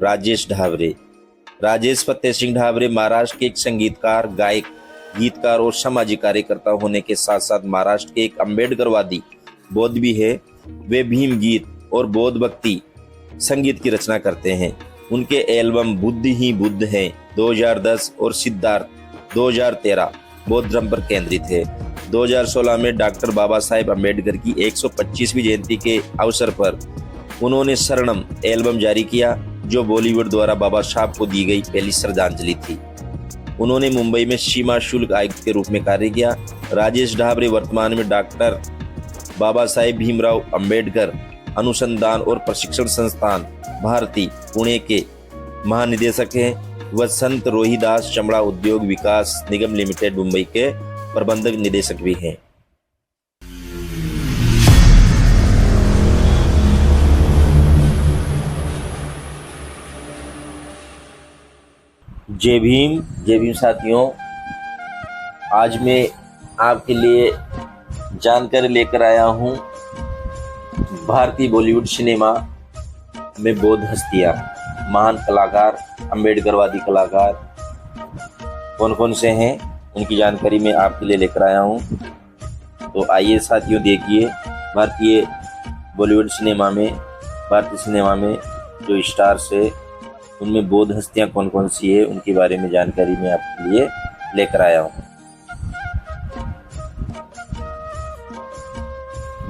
राजेश ढाबरे। राजेश फतेह सिंह ढाबरे महाराष्ट्र के एक संगीतकार, गायक, गीतकार और सामाजिक कार्यकर्ता होने के साथ साथ महाराष्ट्र के एक अम्बेडकरवादी बौद्ध भी है। वे भीम गीत और बौद्ध भक्ति संगीत की रचना करते हैं। उनके एल्बम बुद्ध ही बुद्ध है 2010 और सिद्धार्थ 2013 बौद्ध धर्म पर केंद्रित है। 2016 में डॉक्टर बाबा साहेब अम्बेडकर की 125वीं जयंती के अवसर पर उन्होंने शरणम एल्बम जारी किया, जो बॉलीवुड द्वारा बाबा साहब को दी गई पहली श्रद्धांजलि थी। उन्होंने मुंबई में सीमा शुल्क आयुक्त के रूप में कार्य किया। राजेश ढाबरे वर्तमान में डॉक्टर बाबा साहेब भीमराव अंबेडकर अनुसंधान और प्रशिक्षण संस्थान भारती पुणे के महानिदेशक हैं। वह संत रोहिदास चमड़ा उद्योग विकास निगम लिमिटेड मुंबई के प्रबंधक निदेशक भी हैं। जय भीम साथियों। आज मैं आपके लिए जानकारी लेकर आया हूं भारतीय बॉलीवुड सिनेमा में बौद्ध हस्तियां, महान कलाकार, अम्बेडकरवादी कलाकार कौन कौन से हैं, उनकी जानकारी मैं आपके लिए लेकर आया हूं। तो आइए साथियों, देखिए भारतीय बॉलीवुड सिनेमा में जो स्टार्स है उनमें बौद्ध हस्तियां कौन कौन सी है, उनके बारे में जानकारी मैं आपके लिए लेकर आया हूं।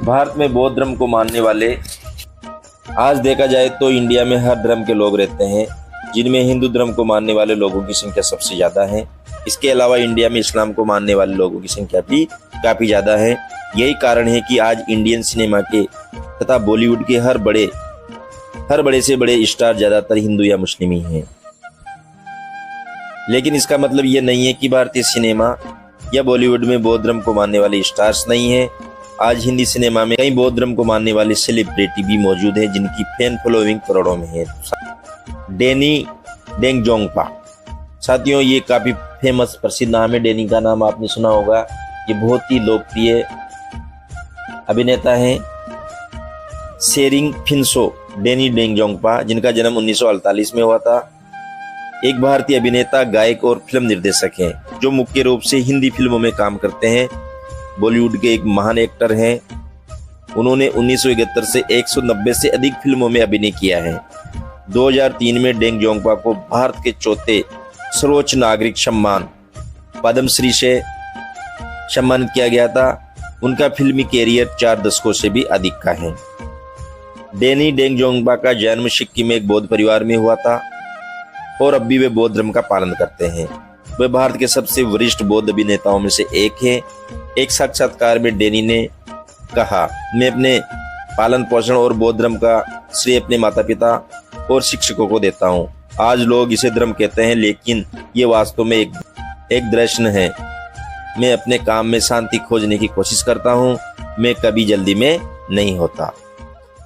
भारत में बौद्ध धर्म को मानने वाले आज देखा जाए तो इंडिया में हर धर्म के लोग रहते हैं, जिनमें हिंदू धर्म को मानने वाले लोगों की संख्या सबसे ज्यादा है। इसके अलावा इंडिया में इस्लाम को मानने वाले लोगों की संख्या भी काफी ज्यादा है। यही कारण है कि आज इंडियन सिनेमा के तथा बॉलीवुड के हर बड़े से बड़े स्टार ज्यादातर हिंदू या मुस्लिम ही हैं। लेकिन इसका मतलब ये नहीं है कि भारतीय सिनेमा या बॉलीवुड में बौद्ध धर्म को मानने वाले स्टार्स नहीं है। आज हिंदी सिनेमा में कई बौद्ध धर्म को मानने वाले सेलिब्रिटी भी मौजूद हैं, जिनकी फैन फॉलोइंग करोड़ों में है। डैनी डेंगजोंगपा, साथियों ये काफी फेमस प्रसिद्ध नाम है। डैनी का नाम आपने सुना होगा। ये बहुत ही लोकप्रिय अभिनेता हैं। सेरिंग फिनसो डैनी डेंगजोंगपा, जिनका जन्म 1948 में हुआ था, एक भारतीय अभिनेता, गायक और फिल्म निर्देशक हैं, जो मुख्य रूप से हिंदी फिल्मों में काम करते हैं। बॉलीवुड के एक महान एक्टर हैं। उन्होंने 1971 से 190 से अधिक फिल्मों में अभिनय किया है। 2003 में डेंगजोंगपा को भारत के चौथे सर्वोच्च नागरिक सम्मान पद्मश्री से सम्मानित किया गया था। उनका फिल्मी कैरियर 4 दशकों से भी अधिक का है। डैनी डेंगजोंगपा का जन्म सिक्किम में एक बौद्ध परिवार में हुआ था और अब भी वे बौद्ध धर्म का पालन करते हैं। वे भारत के सबसे वरिष्ठ बौद्ध अभिनेताओं में से एक हैं। एक साक्षात्कार में डैनी ने कहा, मैं अपने पालन पोषण और बौद्ध धर्म का श्रेय अपने माता पिता और शिक्षकों को देता हूँ। आज लोग इसे धर्म कहते हैं, लेकिन ये वास्तव में एक दर्शन है। मैं अपने काम में शांति खोजने की कोशिश करता हूँ। मैं कभी जल्दी में नहीं होता।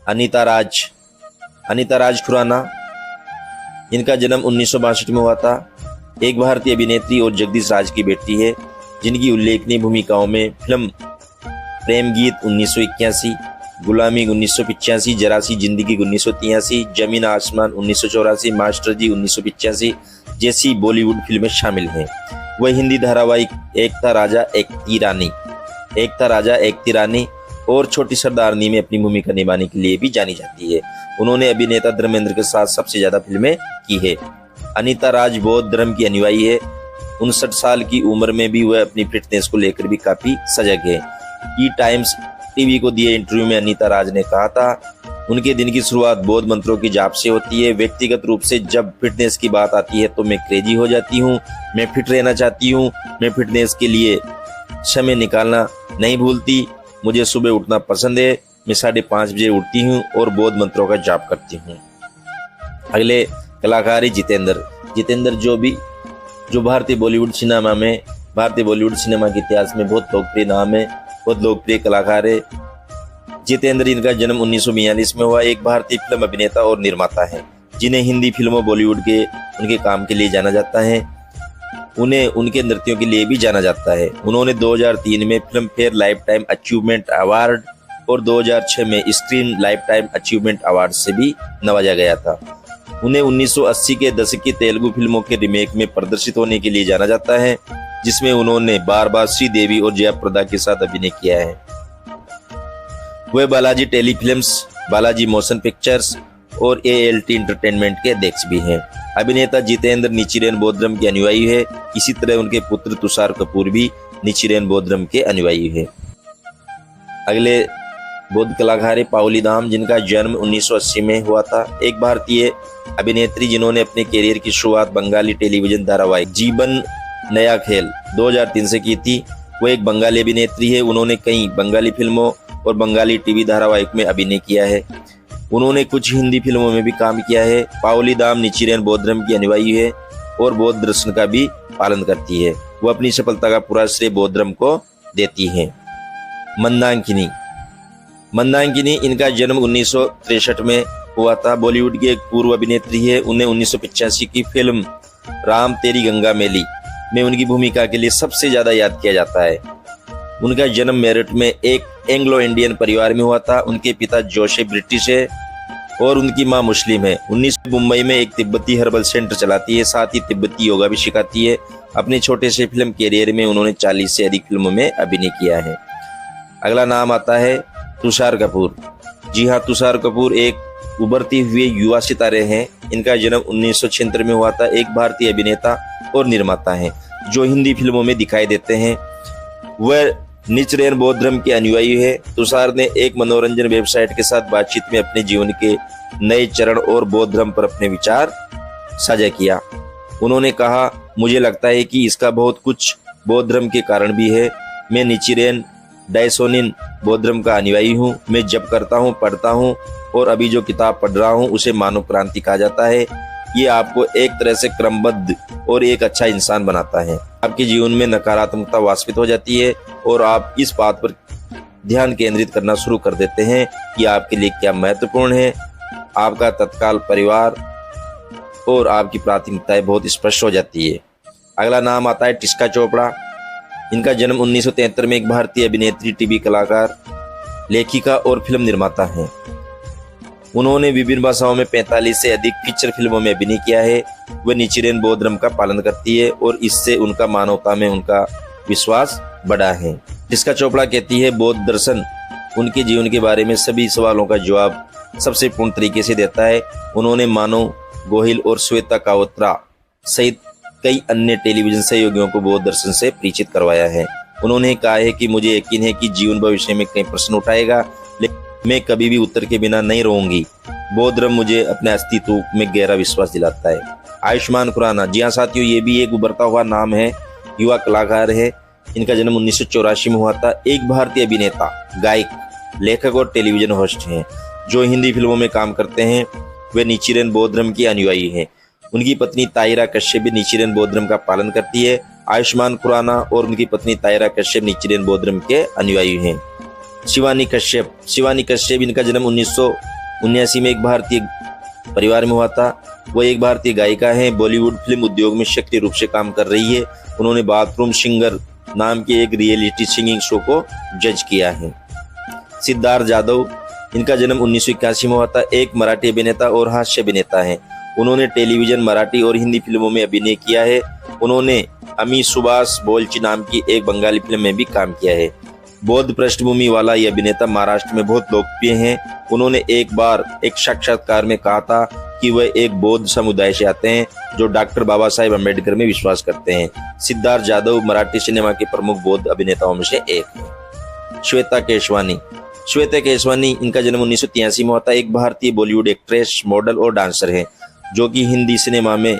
अनीता राज खुराना, इनका जन्म 1962 में हुआ था, एक भारतीय अभिनेत्री और जगदीश राज की बेटी है, जिनकी उल्लेखनीय भूमिकाओं में फिल्म प्रेम गीत 1981, गुलामी 1985, जरा सी जिंदगी 1983, जमीन आसमान 1984, मास्टर जी 1985 जैसी बॉलीवुड फिल्में शामिल हैं। वह हिंदी धारावाहिक एकता राजा एकती रानी और छोटी सरदारनी में अपनी भूमिका निभाने के लिए भी जानी जाती है। उन्होंने अभिनेता धर्मेंद्र के साथ सबसे ज्यादा फिल्में की है। अनीता राज बौद्ध धर्म की अनुयायी है। 59 साल की उम्र में भी वह अपनी फिटनेस को लेकर भी काफी सजग है। ई टाइम्स टीवी को दिए इंटरव्यू में अनीता राज ने कहा था, उनके दिन की शुरुआत बौद्ध मंत्रों की जाप से होती है। व्यक्तिगत रूप से जब फिटनेस की बात आती है तो मैं क्रेजी हो जाती हूँ। मैं फिट रहना चाहती हूँ। मैं फिटनेस के लिए समय निकालना नहीं भूलती। मुझे सुबह उठना पसंद है। मैं 5:30 बजे उठती हूँ और बौद्ध मंत्रों का जाप करती हूँ। अगले कलाकार है जितेंद्र, जो भारतीय बॉलीवुड सिनेमा के इतिहास में बहुत लोकप्रिय नाम है, बहुत लोकप्रिय कलाकार है। जितेंद्र, इनका जन्म 1942 में हुआ, एक भारतीय फिल्म अभिनेता और निर्माता है, जिन्हें हिंदी फिल्मों बॉलीवुड के उनके काम के लिए जाना जाता है। उन्हें उनके नृत्यों के लिए भी जाना जाता है। उन्होंने 2003 में film fair life time achievement award और 2006 में screen life time achievement award से भी नवाजा गया था। उन्हें 1980 के दशक की तेलुगु फिल्मों के रीमेक में प्रदर्शित होने के लिए जाना जाता है, जिसमें उन्होंने बार बार श्रीदेवी और जयाप्रदा के साथ अभिनय किया है। वे Balaji Telefilms, Balaji Motion Pictures और ALT एंटरटेनमेंट के अध्यक्ष भी हैं। अभिनेता जितेंद्र निचिरेन बोद्रम के अनुयायी है। इसी तरह उनके पुत्र तुषार कपूर भी निचिरेन बोद्रम के अनुयायी है। अगले बौद्ध कलाकार है पाओली दाम, जिनका जन्म 1980 में हुआ था। एक भारतीय अभिनेत्री जिन्होंने अपने करियर की शुरुआत बंगाली टेलीविजन धारावाहिक जीवन नया खेल 2003 से की थी। वो एक बंगाली अभिनेत्री है। उन्होंने कई बंगाली फिल्मों और बंगाली टीवी धारावाहिक में अभिनय किया है। उन्होंने कुछ हिंदी फिल्मों में भी काम किया है। पाओली दाम निचिरेन बोद्रम की अनुयायी है और बौद्ध दर्शन का भी पालन करती है। वो अपनी सफलता का पूरा श्रेय बोद्रम को देती है। मंदाकिनी, मंदाकिनी इनका जन्म 1963 में हुआ था। बॉलीवुड की एक पूर्व अभिनेत्री है। उन्हें 1985 की फिल्म राम तेरी गंगा मैली में उनकी भूमिका के लिए सबसे ज्यादा याद किया जाता है। उनका जन्म मेरठ में एक एंग्लो इंडियन परिवार में हुआ था। उनके पिता जोशी ब्रिटिश है और उनकी मां मुस्लिम है। 19 मुंबई में एक तिब्बती हर्बल सेंटर चलाती है, साथ ही तिब्बती योगा भी सिखाती है। अपने छोटे से फिल्म कैरियर में उन्होंने 40 से अधिक फिल्मों में अभिनय किया है। अगला नाम आता है तुषार कपूर। जी हाँ, तुषार कपूर एक उभरते हुए युवा सितारे हैं। इनका जन्म 1976 में हुआ था। एक भारतीय अभिनेता और निर्माता हैं जो हिंदी फिल्मों में दिखाई देते हैं। वह निचिरेन बोद्रम के अनुयायी है। तुषार ने एक मनोरंजन वेबसाइट के साथ बातचीत में अपने जीवन के नए चरण और बोद्रम पर अपने विचार साझा किया। उन्होंने कहा, मुझे लगता है कि इसका बहुत कुछ बोद्रम के कारण भी है। मैं निचिरेन डायसोनिन बोद्रम का अनुयायी हूँ। मैं जब करता हूँ, पढ़ता हूँ और अभी जो किताब पढ़ रहा हूँ उसे मानव क्रांति कहा जाता है। ये आपको एक तरह से क्रमबद्ध और एक अच्छा इंसान बनाता है। आपके जीवन में नकारात्मकता वाष्पित हो जाती है और आप इस बात पर ध्यान केंद्रित करना शुरू कर देते हैं कि आपके लिए क्या महत्वपूर्ण है। आपका तत्काल परिवार और आपकी प्राथमिकताएं बहुत स्पष्ट हो जाती है। अगला नाम आता है टिस्का चोपड़ा। इनका जन्म 1973 में एक भारतीय अभिनेत्री, टीवी कलाकार, लेखिका और फिल्म निर्माता हैं। उन्होंने विभिन्न भाषाओं में 45 से अधिक फीचर फिल्मों में अभिनय किया है। वह निचिरेन बोद्रम का पालन करती है और इससे उनका मानवता में उनका विश्वास बढ़ा है। टिस्का चोपड़ा कहती है, बौद्ध दर्शन उनके जीवन के बारे में सभी सवालों का जवाब सबसे पूर्ण तरीके से देता है। उन्होंने मानव गोहिल और श्वेता कावत्रा सहित कई अन्य टेलीविजन सहयोगियों को बौद्ध दर्शन से परिचित करवाया है। उन्होंने कहा है कि मुझे यकीन है कि जीवन भविष्य में कई प्रश्न उठाएगा, लेकिन मैं कभी भी उत्तर के बिना नहीं रहूंगी। बौद्ध धर्म मुझे अपने अस्तित्व में गहरा विश्वास दिलाता है। आयुष्मान खुराना, जी हाँ साथियों, ये भी एक उभरता हुआ नाम है, युवा कलाकार है। इनका जन्म 1984 में हुआ था। एक भारतीय अभिनेता, गायक, लेखक और टेलीविजन होस्ट हैं जो हिंदी फिल्मों में काम करते हैं। वे निचिरेन बोद्रम की अनुयायी हैं। उनकी पत्नी ताहिरा कश्यप भी निचिरेन बोद्रम का पालन करती है। आयुष्मान खुराना और उनकी पत्नी ताहिरा कश्यप निचिरेन बोद्रम के अनुयायी हैं। शिवानी कश्यप, शिवानी कश्यप, इनका जन्म 1979 में एक भारतीय परिवार में हुआ था। वो एक भारतीय गायिका हैं। बॉलीवुड फिल्म उद्योग में सक्रिय रूप से काम कर रही है। उन्होंने बाथरूम सिंगर नाम के एक रियलिटी सिंगिंग शो को जज किया है। सिद्धार्थ जाधव, इनका जन्म 1981 में हुआ था। एक मराठी अभिनेता और हास्य अभिनेता हैं। उन्होंने टेलीविजन, मराठी और हिंदी फिल्मों में अभिनय किया है। उन्होंने अमी सुभाष बोलची नाम की एक बंगाली फिल्म में भी काम किया है। बौद्ध पृष्ठभूमि वाला यह अभिनेता महाराष्ट्र में बहुत लोकप्रिय हैं। उन्होंने एक बार एक साक्षात्कार में कहा था कि वह एक बौद्ध समुदाय से आते हैं जो डॉक्टर बाबा साहेब अम्बेडकर में विश्वास करते हैं। सिद्धार्थ जाधव मराठी सिनेमा के प्रमुख बौद्ध अभिनेताओं में से एक है। श्वेता केशवानी, श्वेता केशवानी, इनका जन्म 1983 में हुआ था। एक भारतीय बॉलीवुड एक्ट्रेस, मॉडल और डांसर है जो कि हिंदी सिनेमा में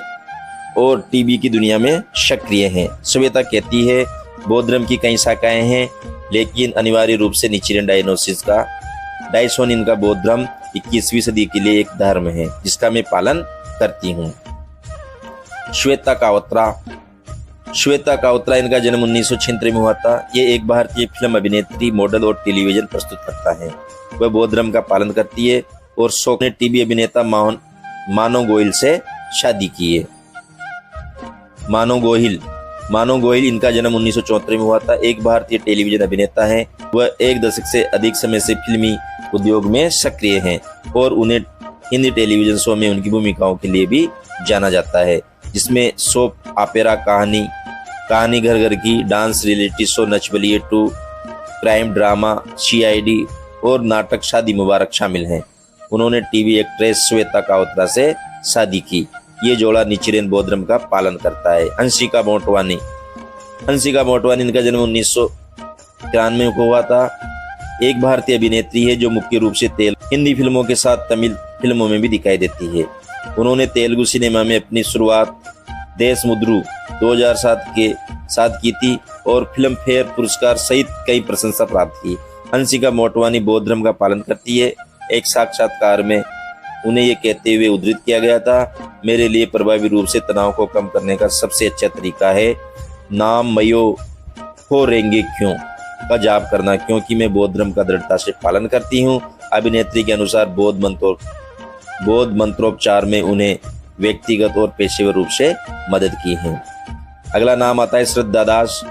और टीवी की दुनिया में सक्रिय हैं। श्वेता कहती है, बौद्ध धर्म की कई शाखाएं हैं, लेकिन अनिवार्य रूप से निचिरेन डायसोनिन का बौद्ध धर्म 21वीं सदी के लिए एक धर्म है जिसका मैं पालन करती हूँ। श्वेता कावत्रा, श्वेता कावत्रा, इनका जन्म 1976 में हुआ था। ये एक भारतीय फिल्म अभिनेत्री, मॉडल और टेलीविजन प्रस्तुत करता है। वह बौद्ध धर्म का पालन करती है और शौक ने टीवी अभिनेता मानव गोहिल से शादी की है। मानव गोहिल, इनका जन्म 1974 में हुआ था। एक भारतीय टेलीविजन अभिनेता हैं। वह एक दशक से अधिक समय से फिल्मी उद्योग में सक्रिय हैं और उन्हें हिंदी टेलीविजन शो में उनकी भूमिकाओं के लिए भी जाना जाता है, जिसमें सोप ऑपेरा कहानी, कहानी घर घर की, dance reality show Nach Baliye 2, crime drama CID और नाटक शादी मुबारक शामिल हैं। उन्होंने टीवी एक्ट्रेस श्वेता काउत्रा से शादी की। ये जोड़ा निचिरेन बोद्रम का पालन करता है। हंसिका मोटवानी इनका जन्म 1993 को हुआ था। एक भारतीय अभिनेत्री है जो मुख्य रूप से हिंदी फिल्मों के साथ तमिल फिल्मों में भी दिखाई देती है। उन्होंने तेलुगु सिनेमा में अपनी शुरुआत देशमुद्रू 2007 के साथ की थी और फिल्म फेयर पुरस्कार सहित कई प्रशंसा प्राप्त की। हंसिका मोटवानी बोद्रम का पालन करती है। एक साक्षात्कार में उन्हें ये कहते हुए उद्धृत किया गया था, मेरे लिए प्रभावी रूप से तनाव को कम करने का सबसे अच्छा तरीका है नाम मयो हो रेंगे क्यों का जाप करना, क्योंकि मैं बोद्रम का दृढ़ता से पालन करती हूँ। अभिनेत्री के अनुसार बौद्ध मंत्रोपचार में उन्हें व्यक्तिगत और पेशेवर रूप से मदद की है। अगला नाम आता है श्रद्धा दास।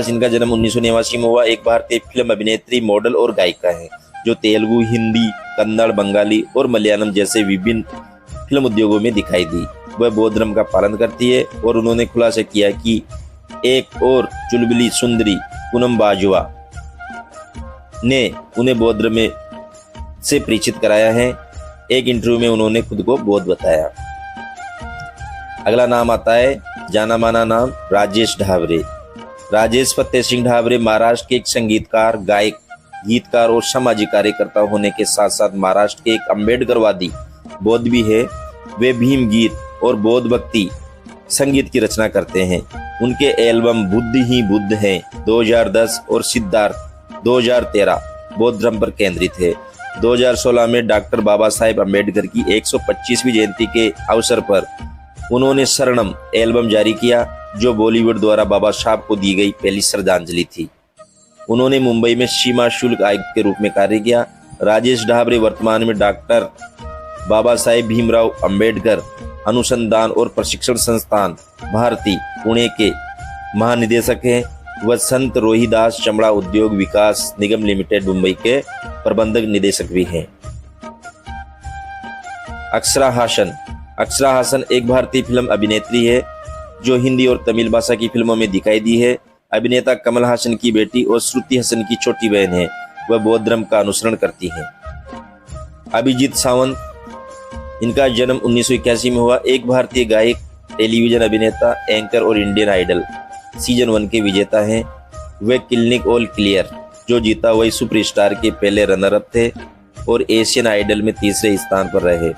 इनका जन्म 1989 में हुआ। एक भारतीय फिल्म अभिनेत्री, मॉडल और गायिका है जो तेलुगु, हिंदी, कन्नड़, बंगाली और मलयालम जैसे विभिन्न फिल्म उद्योगों में दिखाई दी। वह बोद्रम का पालन करती है और उन्होंने खुलासा किया कि एक और चुलबुली सुंदरी पूनम बाजवा ने उन्हें बोद्रम से परिचित कराया है। एक इंटरव्यू में उन्होंने खुद को बौद्ध बताया। अगला नाम आता है जाना माना नाम राजेश ढाबरे। राजेश फतेह सिंह ढाबरे महाराष्ट्र के एक संगीतकार, गायक, गीतकार और सामाजिक कार्यकर्ता होने के साथ साथ महाराष्ट्र के एक अम्बेडकरवादी बौद्ध भी है। वे भीम गीत और बौद्ध भक्ति संगीत की रचना करते हैं। उनके एल्बम बुद्ध ही बुद्ध है 2010 और सिद्धार्थ 2013 बौद्ध धर्म पर केंद्रित है। 2016 में डॉक्टर बाबा साहेब अम्बेडकर की 125वीं जयंती के अवसर पर उन्होंने शरणम एल्बम जारी किया, जो बॉलीवुड द्वारा बाबा साहब को दी गई पहली श्रद्धांजलि थी। उन्होंने मुंबई में सीमा शुल्क आयुक्त के रूप में कार्य किया। राजेश ढाबरे वर्तमान में डॉक्टर बाबा साहेब भीमराव अम्बेडकर अनुसंधान और प्रशिक्षण संस्थान भारती पुणे के महानिदेशक हैं। वह संत रोहिदास चमड़ा उद्योग विकास निगम लिमिटेड मुंबई के प्रबंधक निदेशक भी हैं। अक्षरा हासन एक भारतीय फिल्म अभिनेत्री है जो हिंदी और तमिल भाषा की फिल्मों में दिखाई दी है। अभिनेता कमल हासन की बेटी और श्रुति हासन की छोटी बहन है। वह बौद्ध धर्म का अनुसरण करती हैं। अभिजीत सावंत, इनका जन्म 1981 में हुआ। एक भारतीय गायक, टेलीविजन अभिनेता, एंकर और इंडियन आइडल सीजन 1 के विजेता हैं। वे क्लिनिक ऑल क्लियर जो जीता वही सुपरस्टार के पहले रनर अप थे और एशियन आइडल में तीसरे स्थान पर रहे।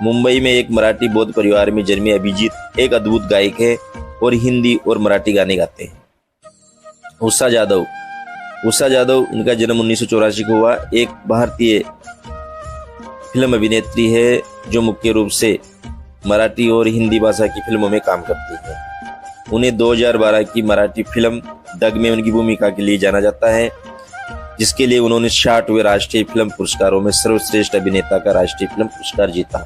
मुंबई में एक मराठी बौद्ध परिवार में जन्मे अभिजीत एक अद्भुत गायक है और हिंदी और मराठी गाने गाते हैं। उषा जादव, इनका जन्म 1984 को हुआ। एक भारतीय फिल्म अभिनेत्री है जो मुख्य रूप से मराठी और हिंदी भाषा की फिल्मों में काम करती है। उन्हें 2012 की मराठी फिल्म डग में उनकी भूमिका के लिए जाना जाता है, जिसके लिए उन्होंने 60वें राष्ट्रीय फिल्म पुरस्कारों में सर्वश्रेष्ठ अभिनेता का राष्ट्रीय फिल्म पुरस्कार जीता।